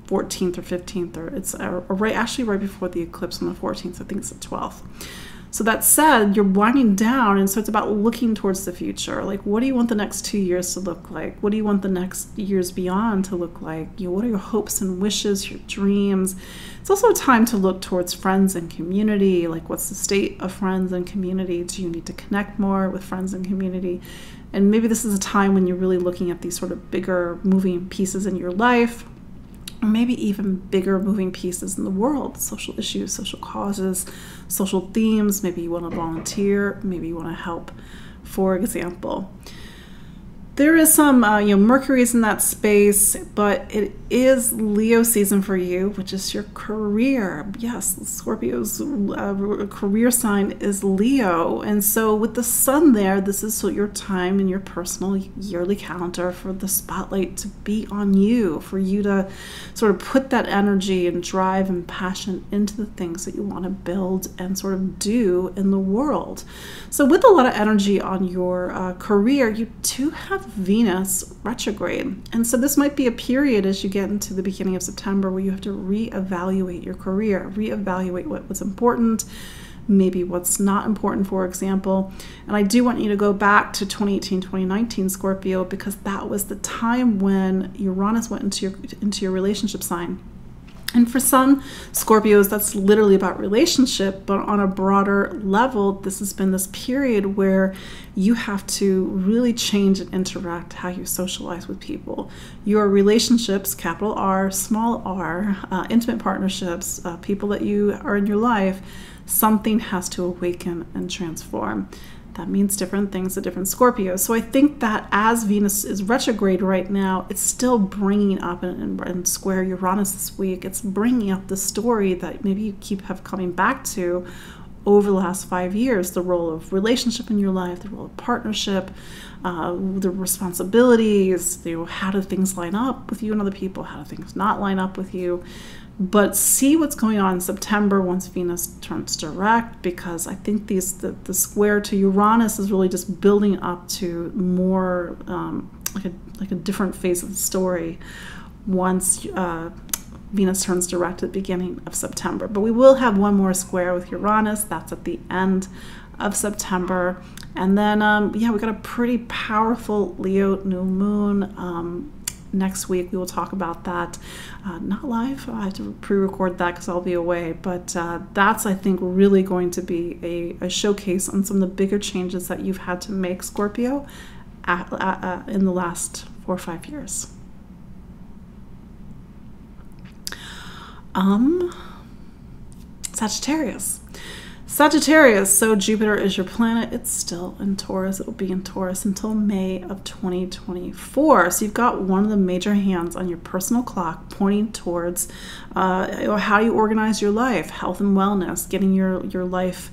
14th or 15th, or it's right before the eclipse on the 14th. I think it's the 12th. So that said, you're winding down, and so it's about looking towards the future. Like, what do you want the next 2 years to look like? What do you want the next years beyond to look like? What are your hopes and wishes, your dreams? It's also a time to look towards friends and community. Like, what's the state of friends and community? Do you need to connect more with friends and community? And maybe this is a time when you're really looking at these sort of bigger moving pieces in your life, or maybe even bigger moving pieces in the world, social issues, social causes, social themes. Maybe you want to volunteer, maybe you want to help, for example. There is some, Mercury's in that space, but it is Leo season for you, which is your career. Yes, Scorpio's career sign is Leo. And so with the sun there, this is your time in your personal yearly calendar for the spotlight to be on you, for you to sort of put that energy and drive and passion into the things that you want to build and sort of do in the world. So with a lot of energy on your career, you do have Venus retrograde. And so this might be a period as you get into the beginning of September where you have to reevaluate your career, reevaluate what was important, maybe what's not important, for example. And I do want you to go back to 2018, 2019 Scorpio, because that was the time when Uranus went into your relationship sign. And for some Scorpios, that's literally about relationship, but on a broader level, this has been this period where you have to really change and interact how you socialize with people. Your relationships, capital R, small r, intimate partnerships, people that you are in your life, something has to awaken and transform. That means different things to different Scorpios. So I think that as Venus is retrograde right now, it's still bringing up and square Uranus this week. It's bringing up the story that maybe you have coming back to over the last 5 years, the role of relationship in your life, the role of partnership, the responsibilities, how do things line up with you and other people, how do things not line up with you. But see what's going on in September once Venus turns direct, because I think the square to Uranus is really just building up to more like a different phase of the story once Venus turns direct at the beginning of September. But we will have one more square with Uranus. That's at the end of September. And then, yeah, we got a pretty powerful Leo new moon. Next week we will talk about that. Not live. I have to pre-record that because I'll be away. But that's, I think, really going to be a showcase on some of the bigger changes that you've had to make, Scorpio, in the last 4 or 5 years. Sagittarius, so Jupiter is your planet. It's still in Taurus. It will be in Taurus until May of 2024. So you've got one of the major hands on your personal clock pointing towards how you organize your life, health and wellness, getting your life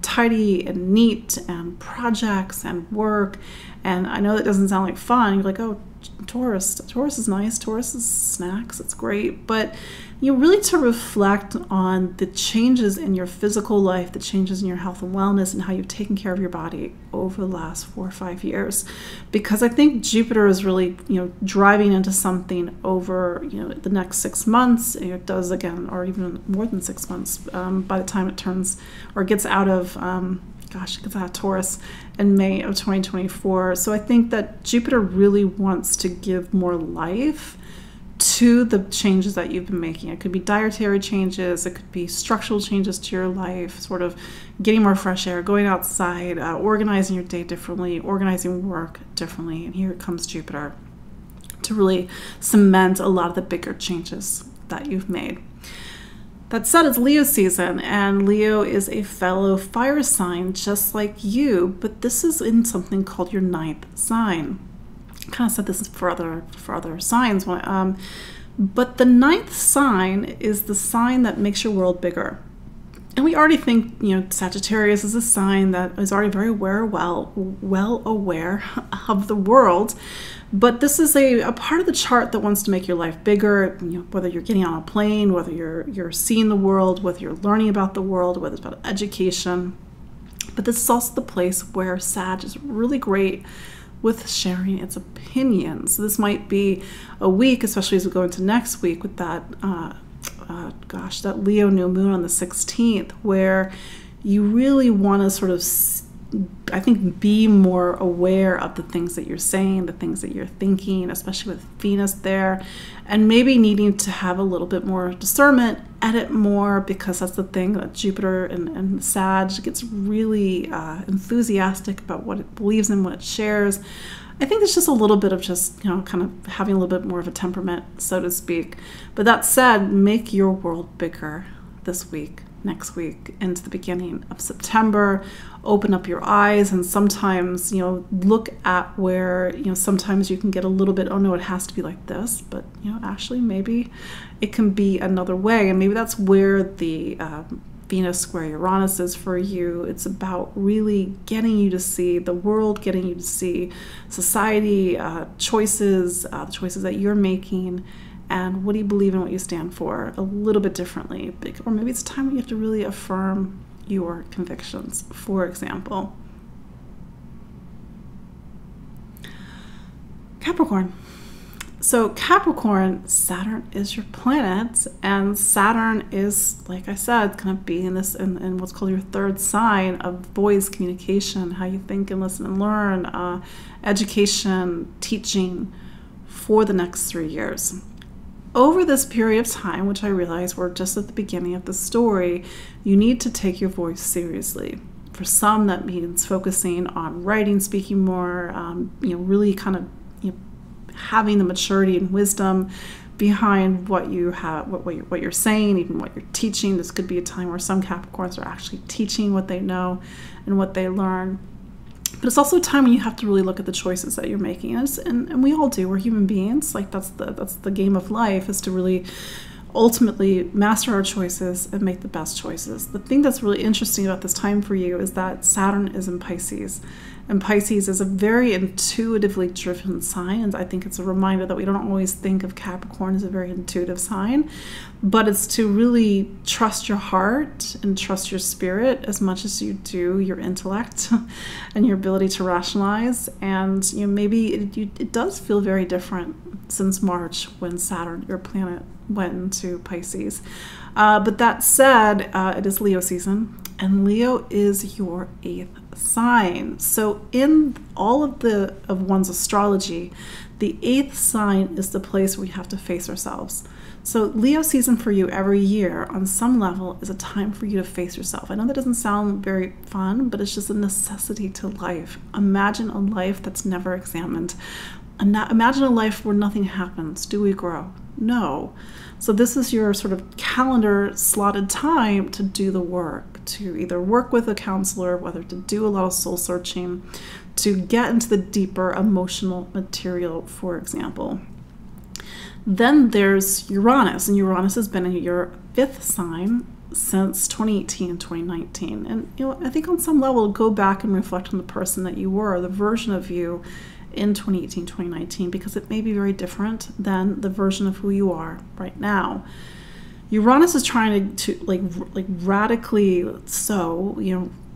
tidy and neat, and projects and work. And I know that doesn't sound like fun. You're like, oh, Taurus is nice. Taurus is snacks. It's great. But really to reflect on the changes in your physical life, the changes in your health and wellness, and how you've taken care of your body over the last 4 or 5 years. Because I think Jupiter is really, driving into something over, the next 6 months. It does again, or even more than 6 months by the time it turns or gets out of gets out of Taurus in May of 2024. So I think that Jupiter really wants to give more life to the changes that you've been making. It could be dietary changes, it could be structural changes to your life, sort of getting more fresh air, going outside, organizing your day differently, organizing work differently. And here comes Jupiter to really cement a lot of the bigger changes that you've made. That said, it's Leo season, and Leo is a fellow fire sign just like you, but this is in something called your 9th sign. I kind of said this for other signs, but the 9th sign is the sign that makes your world bigger. And we already think, Sagittarius is a sign that is already very well aware of the world. But this is a part of the chart that wants to make your life bigger, whether you're getting on a plane, whether you're seeing the world, whether you're learning about the world, whether it's about education. But this is also the place where Sag is really great with sharing its opinions. So this might be a week, especially as we go into next week with that, that Leo new moon on the 16th, where you really want to sort of, I think, be more aware of the things that you're saying, the things that you're thinking, especially with Venus there, and maybe needing to have a little bit more discernment, edit more, because that's the thing that Jupiter and Sag gets really enthusiastic about what it believes in, what it shares. I think it's just a little bit of just, kind of having a little bit more of a temperament, so to speak. But that said, make your world bigger this week, next week, into the beginning of September. Open up your eyes, and sometimes, look at where, sometimes you can get a little bit, oh no, it has to be like this, but, actually maybe it can be another way. And maybe that's where the Venus square Uranus is for you. It's about really getting you to see the world, getting you to see society, choices, the choices that you're making, and what do you believe in, what you stand for, a little bit differently. Or maybe it's time when you have to really affirm your convictions, for example. Capricorn. So Capricorn, Saturn is your planet, and Saturn is, like I said, going to be in this in what's called your third sign of voice, communication, how you think and listen and learn, education, teaching for the next 3 years. Over this period of time, which I realize we're just at the beginning of the story, you need to take your voice seriously. For some, that means focusing on writing, speaking more, really kind of having the maturity and wisdom behind what you have, what you're saying, even what you're teaching. This could be a time where some Capricorns are actually teaching what they know and what they learn. But it's also a time when you have to really look at the choices that you're making, and we all do. We're human beings. Like that's the game of life, is to really ultimately master our choices and make the best choices. The thing that's really interesting about this time for you is that Saturn is in Pisces. And Pisces is a very intuitively driven sign. And I think it's a reminder that we don't always think of Capricorn as a very intuitive sign, but it's to really trust your heart and trust your spirit as much as you do your intellect and your ability to rationalize. And maybe it does feel very different since March, when Saturn, your planet, went into Pisces. But that said, it is Leo season, and Leo is your 8th sign. So in all of one's astrology, the 8th sign is the place where we have to face ourselves. So Leo season for you every year on some level is a time for you to face yourself. I know that doesn't sound very fun, but it's just a necessity to life. Imagine a life that's never examined. Imagine a life where nothing happens. Do we grow? No. So this is your sort of calendar slotted time to do the work, to either work with a counselor, whether to do a lot of soul searching, to get into the deeper emotional material, for example. Then there's Uranus, and Uranus has been in your 5th sign since 2018 and 2019. And I think on some level, go back and reflect on the person that you were, the version of you in 2018, 2019, because it may be very different than the version of who you are right now. Uranus is trying to like radically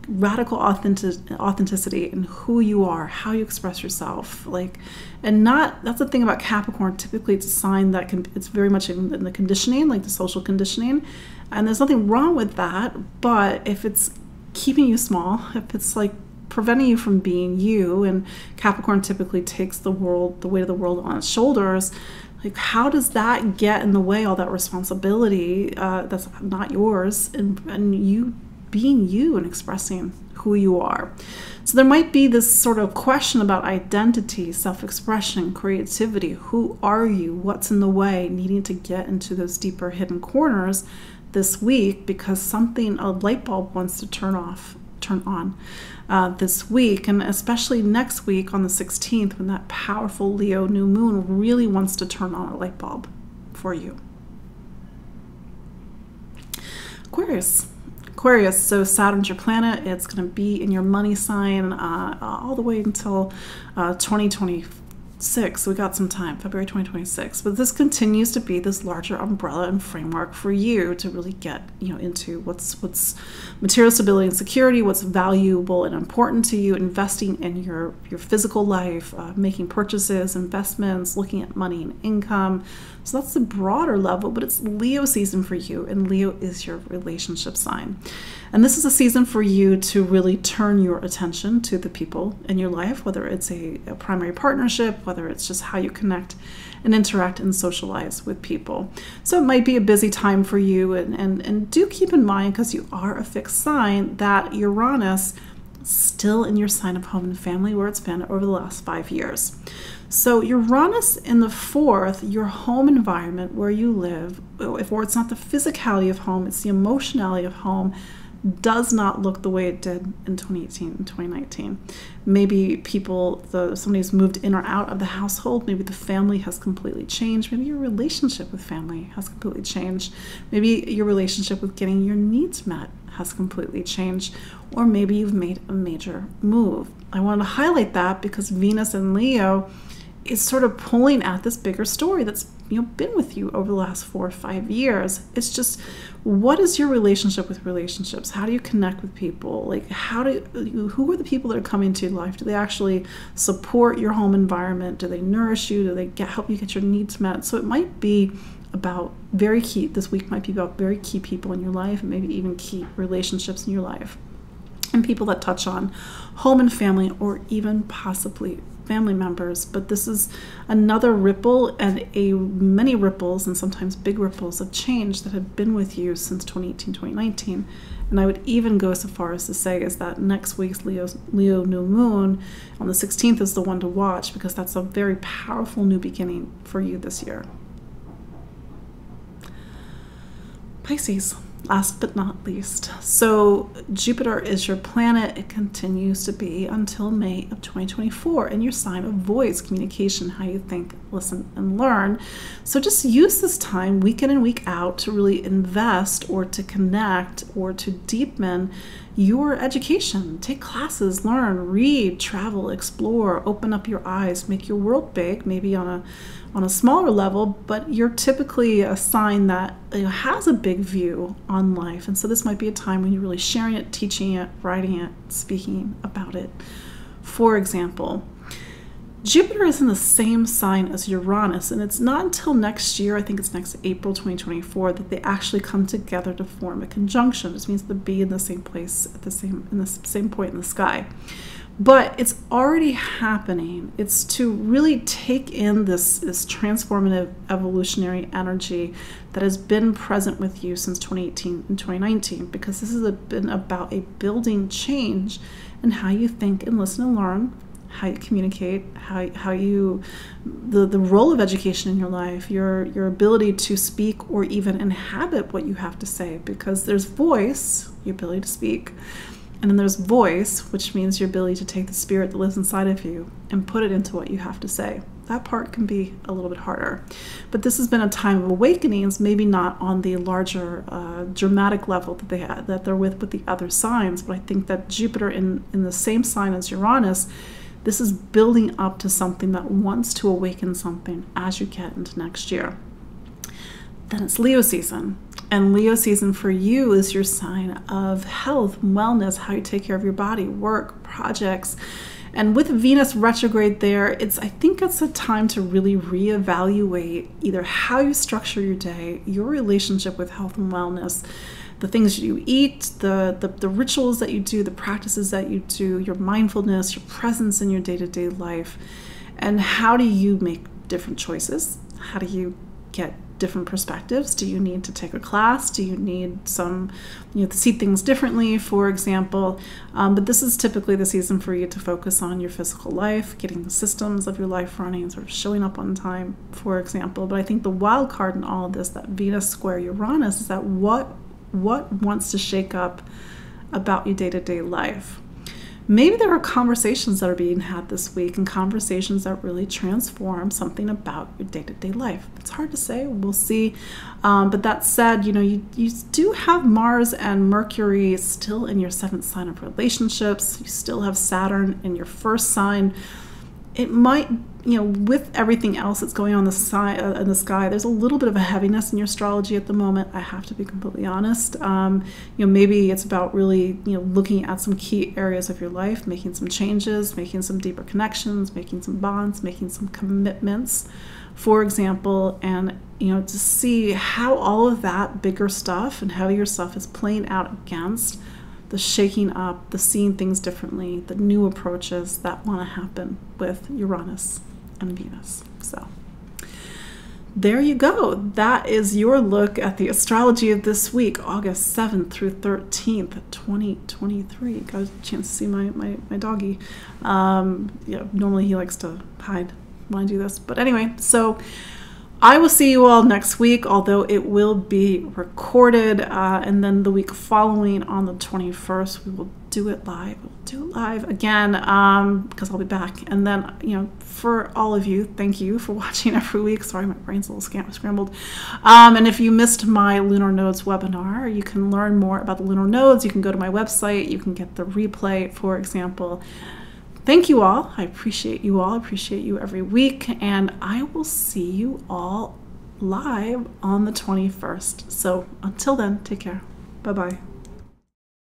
radical authenticity in who you are, how you express yourself, that's the thing about Capricorn. Typically it's a sign that it's very much in the conditioning, like the social conditioning, and there's nothing wrong with that. But if it's keeping you small, if it's like preventing you from being you, and Capricorn typically takes the weight of the world on its shoulders, like how does that get in the way, all that responsibility that's not yours, and you being you and expressing who you are? So there might be this sort of question about identity, self-expression, creativity. Who are you? What's in the way? Needing to get into those deeper hidden corners this week, because a light bulb wants to turn on this week, and especially next week on the 16th, when that powerful Leo new moon really wants to turn on a light bulb for you. Aquarius, so Saturn's your planet. It's going to be in your money sign all the way until 2026. So we got some time, February 2026. But this continues to be this larger umbrella and framework for you to really get into what's material stability and security, what's valuable and important to you, investing in your physical life, making purchases, investments, looking at money and income. So that's the broader level, but it's Leo season for you, and Leo is your relationship sign. And this is a season for you to really turn your attention to the people in your life, whether it's a primary partnership, whether it's just how you connect and interact and socialize with people. So it might be a busy time for you, and do keep in mind, because you are a fixed sign, that Uranus is still in your sign of home and family, where it's been over the last 5 years. So Uranus in the 4th, your home environment where you live, or it's not the physicality of home, it's the emotionality of home, does not look the way it did in 2018 and 2019. Maybe somebody's moved in or out of the household. Maybe the family has completely changed. Maybe your relationship with family has completely changed. Maybe your relationship with getting your needs met has completely changed. Or maybe you've made a major move. I wanted to highlight that because Venus in Leo is sort of pulling at this bigger story that's been with you over the last 4 or 5 years. It's just, what is your relationship with relationships? How do you connect with people? Like, who are the people that are coming into your life? Do they actually support your home environment? Do they nourish you? Do they help you get your needs met? So it might be about this week might be about very key people in your life, and maybe even key relationships in your life, and people that touch on home and family, or even possibly family members. But this is another ripple, and many ripples, and sometimes big ripples of change that have been with you since 2018, 2019. And I would even go so far as to say is that next week's Leo new moon on the 16th is the one to watch, because that's a very powerful new beginning for you this year. Pisces, last but not least. So Jupiter is your planet. It continues to be until May of 2024, and your sign of voice, communication, how you think, listen, and learn. So just use this time week in and week out to really invest, or to connect, or to deepen your education. Take classes, learn, read, travel, explore, open up your eyes, make your world big, maybe on a smaller level, but you're typically a sign that has a big view on life. And so this might be a time when you're really sharing it, teaching it, writing it, speaking about it. For example, Jupiter is in the same sign as Uranus, and it's not until next year, I think it's next April 2024, that they actually come together to form a conjunction. This means to be in the same place at the same point in the sky. But it's already happening. It's to really take in this transformative evolutionary energy that has been present with you since 2018 and 2019, because this has been about a building change in how you think and listen and learn, how you communicate, the role of education in your life, your ability to speak or even inhabit what you have to say, because there's voice, your ability to speak, and then there's voice, which means your ability to take the spirit that lives inside of you and put it into what you have to say. That part can be a little bit harder. But this has been a time of awakenings, maybe not on the larger dramatic level that they're with the other signs, but I think that Jupiter in the same sign as Uranus, this is building up to something that wants to awaken something as you get into next year. Then it's Leo season. And Leo season for you is your sign of health, wellness, how you take care of your body, work, projects. And with Venus retrograde there, I think it's a time to really reevaluate either how you structure your day, your relationship with health and wellness, the things you eat, the rituals that you do, the practices that you do, your mindfulness, your presence in your day-to-day life. And how do you make different choices? How do you get different perspectives? Do you need to take a class? Do you need to see things differently, for example? But this is typically the season for you to focus on your physical life, getting the systems of your life running, sort of showing up on time, for example. But I think the wild card in all of this, that Venus square Uranus, is that what wants to shake up about your day-to-day life? Maybe there are conversations that are being had this week, and conversations that really transform something about your day-to-day life. It's hard to say. We'll see. But that said, you do have Mars and Mercury still in your 7th sign of relationships. You still have Saturn in your 1st sign. It might, with everything else that's going on in the sky, there's a little bit of a heaviness in your astrology at the moment. I have to be completely honest. Maybe it's about really, looking at some key areas of your life, making some changes, making some deeper connections, making some bonds, making some commitments, for example, and, to see how all of that bigger stuff and heavier stuff is playing out against the shaking up, the seeing things differently, the new approaches that want to happen with Uranus and Venus. So there you go. That is your look at the astrology of this week, August 7th through 13th, 2023. Got a chance to see my doggy. Normally he likes to hide when I do this. But anyway, so I will see you all next week, although it will be recorded, and then the week following on the 21st, we will do it live. We'll do it live again, because I'll be back. And then, for all of you, thank you for watching every week. Sorry, my brain's a little scrambled. And if you missed my Lunar Nodes webinar, you can learn more about the Lunar Nodes. You can go to my website. You can get the replay, for example. Thank you all. I appreciate you all. I appreciate you every week. And I will see you all live on the 21st. So until then, take care. Bye-bye.